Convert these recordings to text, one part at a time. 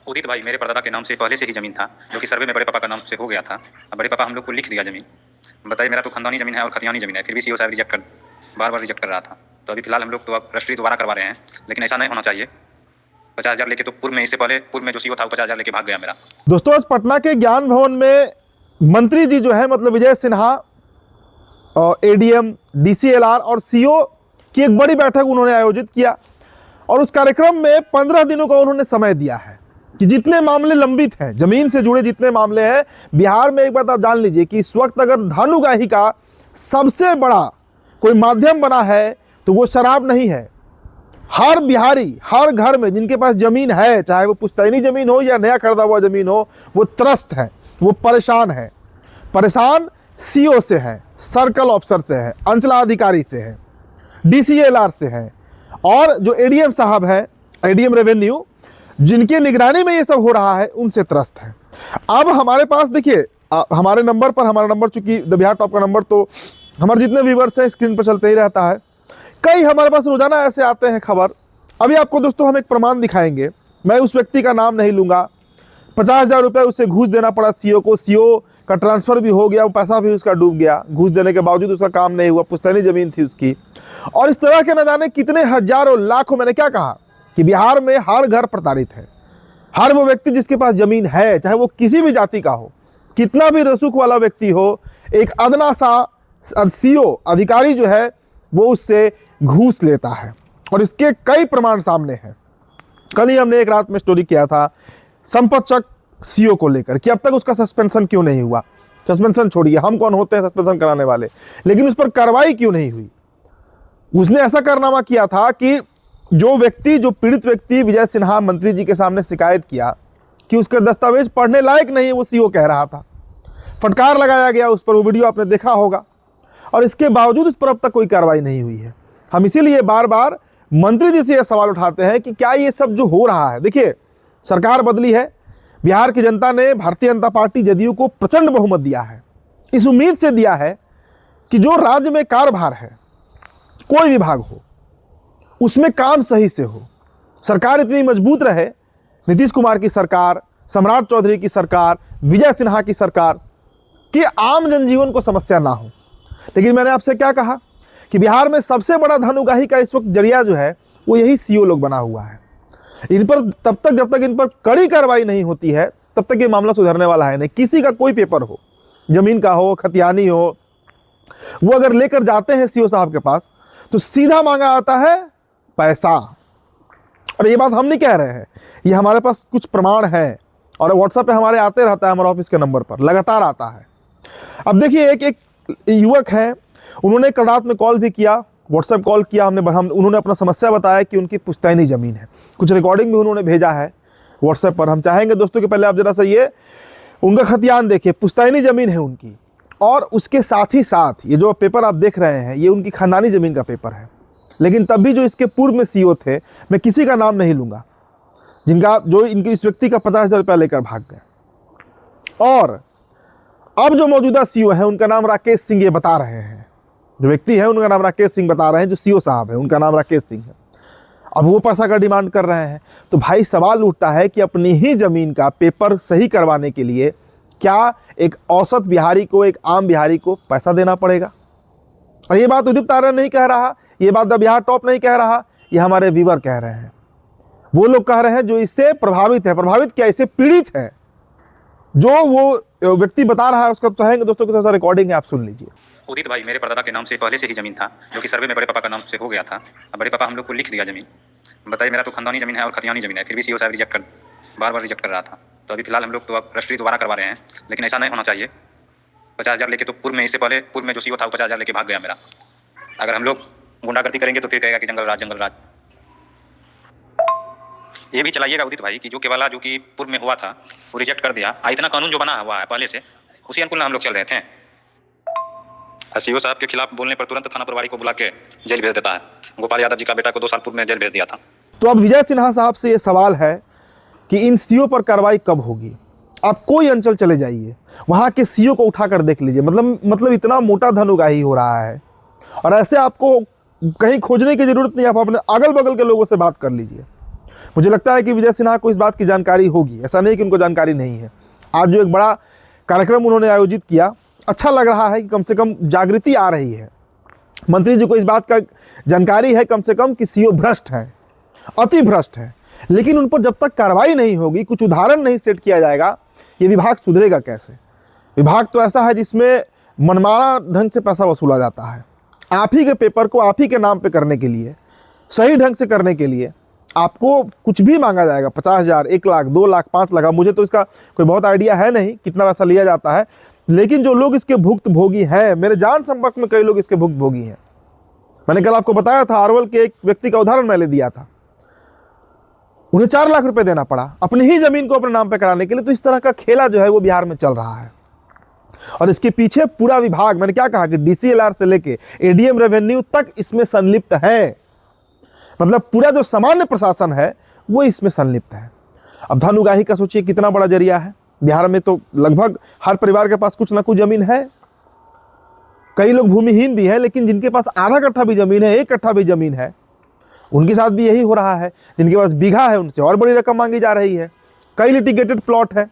उदित भाई, मेरे परदादा के नाम से पहले से ही जमीन था, जो कि सर्वे में बड़े पापा का नाम से हो गया था। अब बड़े पापा हम लोग को लिख दिया जमीन। बताइए, मेरा तो खानदानी जमीन है और खतियानी जमीन है, फिर भी सीओ साहब बार बार रिजेक्ट कर रहा था। तो अभी फिलहाल हम लोग तो अब रजिस्ट्री दोबारा करवा रहे हैं, लेकिन ऐसा नहीं होना चाहिए। 50,000 लेके तो पूर्व में, इससे पहले पूर्व में जो सीओ था वो 50,000 लेके भाग गया मेरा। दोस्तों, आज पटना के ज्ञान भवन में मंत्री जी जो है मतलब विजय सिन्हा, एडीएम, डीसीएलआर और सीओ की एक बड़ी बैठक उन्होंने आयोजित किया और उस कार्यक्रम में 15 दिनों का उन्होंने समय दिया है कि जितने मामले लंबित हैं, जमीन से जुड़े जितने मामले हैं बिहार में, एक बात आप जान लीजिए कि इस वक्त अगर धानुगाही का सबसे बड़ा कोई माध्यम बना है तो वो शराब नहीं है। हर बिहारी, हर घर में जिनके पास जमीन है, चाहे वो पुश्तैनी जमीन हो या नया खरीदा हुआ जमीन हो, वो त्रस्त है, वो परेशान है। परेशान सीओ से है, सर्कल ऑफिसर से है, अंचलाधिकारी से है, डीसीएलआर से है और जो एडीएम साहब है, एडीएम रेवेन्यू, जिनके निगरानी में ये सब हो रहा है, उनसे त्रस्त है। अब हमारे पास देखिए, हमारे नंबर पर, हमारा नंबर चूंकि द बिहार टॉप का नंबर तो हमारे जितने व्यूवर्स हैं स्क्रीन पर चलते ही रहता है। कई हमारे पास रोजाना ऐसे आते हैं खबर। अभी आपको दोस्तों हम एक प्रमाण दिखाएंगे, मैं उस व्यक्ति का नाम नहीं लूंगा। 50,000 रुपये उसे घूस देना पड़ा सीओ को, सीओ का ट्रांसफर भी हो गया, वो पैसा भी उसका डूब गया, घूस देने के बावजूद उसका काम नहीं हुआ, पुश्तैनी जमीन थी उसकी। और इस तरह के न जाने कितने हजारों लाखों, मैंने क्या कहा कि बिहार में हर घर प्रताड़ित है। हर वो व्यक्ति जिसके पास जमीन है, चाहे वो किसी भी जाति का हो, कितना भी रसूख वाला व्यक्ति हो, एक अदना सा सीओ अधिकारी जो है वो उससे घूस लेता है और इसके कई प्रमाण सामने हैं। कल ही हमने एक रात में स्टोरी किया था संपतचक सीओ को लेकर कि अब तक उसका सस्पेंशन क्यों नहीं हुआ। सस्पेंशन छोड़िए, हम कौन होते हैं सस्पेंशन कराने वाले, लेकिन उस पर कार्रवाई क्यों नहीं हुई। उसने ऐसा कारनामा किया था कि जो पीड़ित व्यक्ति विजय सिन्हा मंत्री जी के सामने शिकायत किया कि उसके दस्तावेज पढ़ने लायक नहीं है, वो सीओ कह रहा था। फटकार लगाया गया उस पर, वो वीडियो आपने देखा होगा, और इसके बावजूद उस पर अब तक कोई कार्रवाई नहीं हुई है। हम इसीलिए बार बार मंत्री जी से यह सवाल उठाते हैं कि क्या ये सब जो हो रहा है, देखिए सरकार बदली है, बिहार की जनता ने भारतीय जनता पार्टी जदयू को प्रचंड बहुमत दिया है, इस उम्मीद से दिया है कि जो राज्य में कार्यभार है, कोई विभाग हो, उसमें काम सही से हो, सरकार इतनी मजबूत रहे, नीतीश कुमार की सरकार, सम्राट चौधरी की सरकार, विजय सिन्हा की सरकार, कि आम जनजीवन को समस्या ना हो। लेकिन मैंने आपसे क्या कहा कि बिहार में सबसे बड़ा धानुगाही का इस वक्त जरिया जो है वो यही सीओ लोग बना हुआ है। इन पर जब तक इन पर कड़ी कार्रवाई नहीं होती है तब तक ये मामला सुधरने वाला है नहीं। किसी का कोई पेपर हो, जमीन का हो, खतियानी हो, वो अगर लेकर जाते हैं सीओ साहब के पास तो सीधा मांगा आता है पैसा। और ये बात हम नहीं कह रहे हैं, ये हमारे पास कुछ प्रमाण है और व्हाट्सएप पे हमारे आते रहता है, हमारे ऑफिस के नंबर पर लगातार आता है। अब देखिए, एक युवक है, उन्होंने कल रात में कॉल भी किया, व्हाट्सएप कॉल किया उन्होंने अपना समस्या बताया कि उनकी पुश्तैनी ज़मीन है, कुछ रिकॉर्डिंग भी उन्होंने भेजा है व्हाट्सएप पर। हम चाहेंगे दोस्तों कि पहले आप जरा सा ये उनका खतियान देखिए, पुश्तैनी ज़मीन है उनकी, और उसके साथ ही साथ ये जो पेपर आप देख रहे हैं ये उनकी खानदानी ज़मीन का पेपर है। लेकिन तब भी जो इसके पूर्व में सीओ थे, मैं किसी का नाम नहीं लूँगा, इस व्यक्ति का 50,000 रुपया लेकर भाग गए। और अब जो मौजूदा सीओ है उनका नाम राकेश सिंह, ये बता रहे हैं, जो व्यक्ति है उनका नाम राकेश सिंह बता रहे हैं, जो सीओ साहब है उनका नाम राकेश सिंह है। अब वो पैसा का डिमांड कर रहे हैं, तो भाई सवाल उठता है कि अपनी ही जमीन का पेपर सही करवाने के लिए क्या एक औसत बिहारी को, एक आम बिहारी को पैसा देना पड़ेगा? और ये बात उदित तारा नहीं कह रहा, ये बात द बिहार टॉप नहीं कह रहा, ये हमारे व्यूअर कह रहे हैं। वो लोग कह रहे हैं जो इससे प्रभावित है, प्रभावित क्या, इससे पीड़ित है। जो वो व्यक्ति बता रहा है उसका चाहेंगे दोस्तों के साथ रिकॉर्डिंग है, आप सुन लीजिए। उदित भाई, मेरे परदादा के नाम से पहले से ही जमीन था, जो कि सर्वे में बड़े पापा का नाम से हो गया था। अब बड़े पापा हम लोग को लिख दिया जमीन। बताइए, मेरा तो खानदानी जमीन है और खतियानी जमीन है, फिर भी सीओ साहब बार बार रिजेक्ट कर रहा था। तो अभी फिलहाल हम लोग तो अब रजिस्ट्री दोबारा करवा रहे हैं, लेकिन ऐसा नहीं होना चाहिए। 50,000 लेके तो पूर्व में, इससे पहले पूर्व में जो सीओ था वो 50,000 लेके भाग गया मेरा। अगर हम लोग गुंडागर्दी करेंगे तो फिर कहेगा कि जंगल राज। ये भी चलाइएगा उदित भाई कि जो केवला जो कि पूर्व में हुआ था वो रिजेक्ट कर दिया। इतना कानून जो बना हुआ है पहले से, उसी अनुकूल हम लोग चल रहे थे। सीओ साहब के खिलाफ बोलने पर तुरंत थाना प्रभारी को बुला के जेल भेज देता है। गोपाल यादव जी का बेटा को 2 साल पूर्व में जेल भेज दिया था। तो अब विजय सिन्हा साहब से ये सवाल है कि इन सीओ पर कार्रवाई कब होगी। आप कोई अंचल चले जाइए, वहाँ के सीओ को उठाकर देख लीजिए, मतलब इतना मोटा धनुगाही हो रहा है। और ऐसे आपको कहीं खोजने की जरूरत नहीं, आप अपने अगल बगल के लोगों से बात कर लीजिए। मुझे लगता है कि विजय सिन्हा को इस बात की जानकारी होगी, ऐसा नहीं कि उनको जानकारी नहीं है। आज जो एक बड़ा कार्यक्रम उन्होंने आयोजित किया, अच्छा लग रहा है कि कम से कम जागृति आ रही है। मंत्री जी को इस बात का जानकारी है कम से कम कि सीओ भ्रष्ट है, अति भ्रष्ट है, लेकिन उन पर जब तक कार्रवाई नहीं होगी, कुछ उदाहरण नहीं सेट किया जाएगा, ये विभाग सुधरेगा कैसे। विभाग तो ऐसा है जिसमें मनमाना ढंग से पैसा वसूला जाता है। आप ही के पेपर को आप ही के नाम पे करने के लिए, सही ढंग से करने के लिए आपको कुछ भी मांगा जाएगा, 50,000, 1 लाख, 2 लाख, 5 लाख। मुझे तो इसका कोई बहुत आइडिया है नहीं कितना पैसा लिया जाता है, लेकिन जो लोग इसके भुक्तभोगी हैं, मेरे जान संपर्क में कई लोग इसके भुक्तभोगी हैं। मैंने कल आपको बताया था, अरवल के एक व्यक्ति का उदाहरण मैंने दिया था, उन्हें 4 लाख रुपए देना पड़ा अपनी ही जमीन को अपने नाम पे कराने के लिए। तो इस तरह का खेला जो है वो बिहार में चल रहा है, और इसके पीछे पूरा विभाग, मैंने क्या कहा कि DCLR से लेके ADM रेवेन्यू तक इसमें संलिप्त है। मतलब पूरा जो सामान्य प्रशासन है वो इसमें संलिप्त है। अब धन उगाही का सोचिए कितना बड़ा जरिया है। बिहार में तो लगभग हर परिवार के पास कुछ ना कुछ जमीन है, कई लोग भूमिहीन भी है, लेकिन जिनके पास आधा कट्ठा भी जमीन है, 1 कट्ठा भी जमीन है, उनके साथ भी यही हो रहा है। जिनके पास बीघा है उनसे और बड़ी रकम मांगी जा रही है। कई लिटिगेटेड प्लॉट है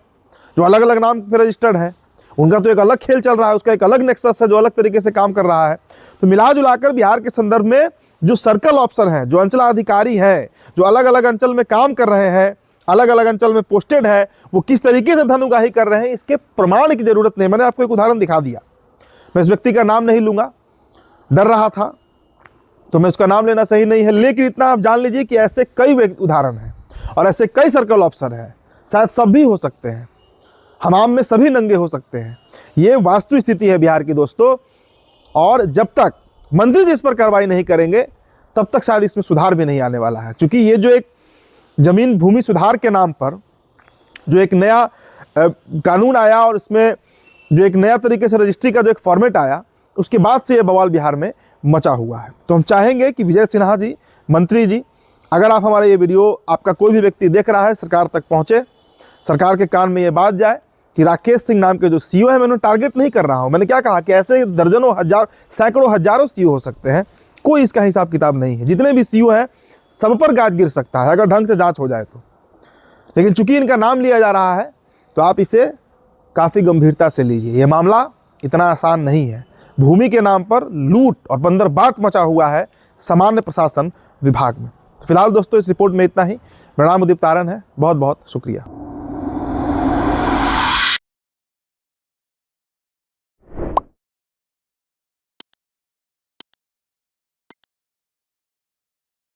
जो अलग अलग नाम पर रजिस्टर्ड है, उनका तो एक अलग खेल चल रहा है, उसका एक अलग नेक्सस है जो अलग तरीके से काम कर रहा है। तो मिला जुलाकर बिहार के संदर्भ में जो सर्कल ऑफिसर हैं, जो अंचलाधिकारी हैं, जो अलग अलग अंचल में काम कर रहे हैं, अलग अलग अंचल में पोस्टेड है, वो किस तरीके से धन उगाही कर रहे हैं, इसके प्रमाण की जरूरत नहीं। मैंने आपको एक उदाहरण दिखा दिया, मैं इस व्यक्ति का नाम नहीं लूंगा, डर रहा था तो मैं उसका नाम लेना सही नहीं है, लेकिन इतना आप जान लीजिए कि ऐसे कई उदाहरण हैं और ऐसे कई सर्कल ऑफिसर हैं, शायद सब भी हो सकते हैं, हमाम में सभी नंगे हो सकते हैं। ये वास्तु स्थिति है बिहार की दोस्तों, और जब तक मंत्री जी इस पर कार्रवाई नहीं करेंगे तब तक शायद इसमें सुधार भी नहीं आने वाला है। क्योंकि ये जो एक जमीन भूमि सुधार के नाम पर जो एक नया कानून आया और इसमें जो एक नया तरीके से रजिस्ट्री का जो एक फॉर्मेट आया, उसके बाद से ये बवाल बिहार में मचा हुआ है। तो हम चाहेंगे कि विजय सिन्हा जी, मंत्री जी, अगर आप हमारा ये वीडियो, आपका कोई भी व्यक्ति देख रहा है, सरकार तक पहुँचे, सरकार के कान में ये बात जाए कि राकेश सिंह नाम के जो सीईओ है, मैं उन्हें टारगेट नहीं कर रहा हूं। मैंने क्या कहा कि ऐसे दर्जनों, हजार, सैकड़ों, हजारों सीईओ हो सकते हैं, कोई इसका हिसाब किताब नहीं है। जितने भी सीईओ हैं सब पर गाज गिर सकता है अगर ढंग से जांच हो जाए तो। लेकिन चूंकि इनका नाम लिया जा रहा है तो आप इसे काफ़ी गंभीरता से लीजिए। ये मामला इतना आसान नहीं है। भूमि के नाम पर लूट और बंदरबाट मचा हुआ है सामान्य प्रशासन विभाग में। फिलहाल दोस्तों इस रिपोर्ट में इतना ही। मेरा नाम उदित तारन है, बहुत बहुत शुक्रिया।